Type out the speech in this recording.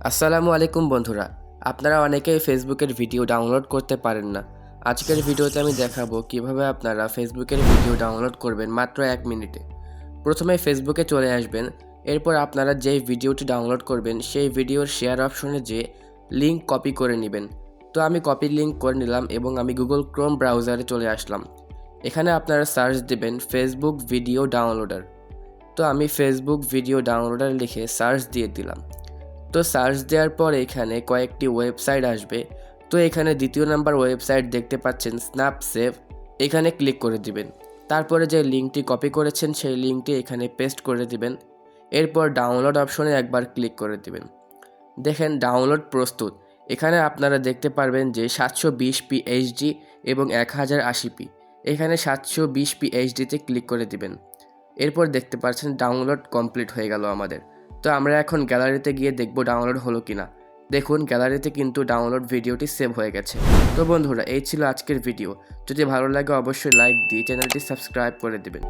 আসসালামু আলাইকুম বন্ধুরা, আপনারা অনেকেই ফেসবুকের ভিডিও ডাউনলোড করতে পারেন না। আজকের ভিডিওতে আমি দেখাবো কিভাবে আপনারা ফেসবুকের ভিডিও ডাউনলোড করবেন মাত্র 1 মিনিটে। প্রথমে ফেসবুকে চলে আসবেন, এরপর আপনারা যেই ভিডিওটি ডাউনলোড করবেন সেই ভিডিওর শেয়ার অপশনে যেয়ে লিঙ্ক কপি করে নেবেন। তো আমি কপি লিঙ্ক করে নিলাম এবং আমি গুগল ক্রোম ব্রাউজারে চলে আসলাম। এখানে আপনারা সার্চ দেবেন ফেসবুক ভিডিও ডাউনলোডার। তো আমি ফেসবুক ভিডিও ডাউনলোডার লিখে সার্চ দিয়ে দিলাম। তো সার্চ দেওয়ার পর এখানে কয়েকটি ওয়েবসাইট আসবে। তো এখানে দ্বিতীয় নাম্বার ওয়েবসাইট দেখতে পাচ্ছেন স্ন্যাপসেভ, এখানে ক্লিক করে দিবেন। তারপরে যে লিঙ্কটি কপি করেছেন সেই লিঙ্কটি এখানে পেস্ট করে দিবেন। এরপর ডাউনলোড অপশনে একবার ক্লিক করে দিবেন। দেখেন ডাউনলোড প্রস্তুত। এখানে আপনারা দেখতে পারবেন যে 720p এইচডি এবং 1080p। এখানে 720p এইচডিতে ক্লিক করে দিবেন। এরপর দেখতে পাচ্ছেন ডাউনলোড কমপ্লিট হয়ে গেল আমাদের। তো আমরা এখন গ্যালারিতে গিয়ে দেখব ডাউনলোড হলো কিনা। দেখুন গ্যালারিতে কিন্তু ডাউনলোড ভিডিওটি সেভ হয়ে গেছে। তো বন্ধুরা, এই ছিল আজকের ভিডিও। যদি ভালো লাগে অবশ্যই লাইক দিয়ে চ্যানেলটি সাবস্ক্রাইব করে দিবেন।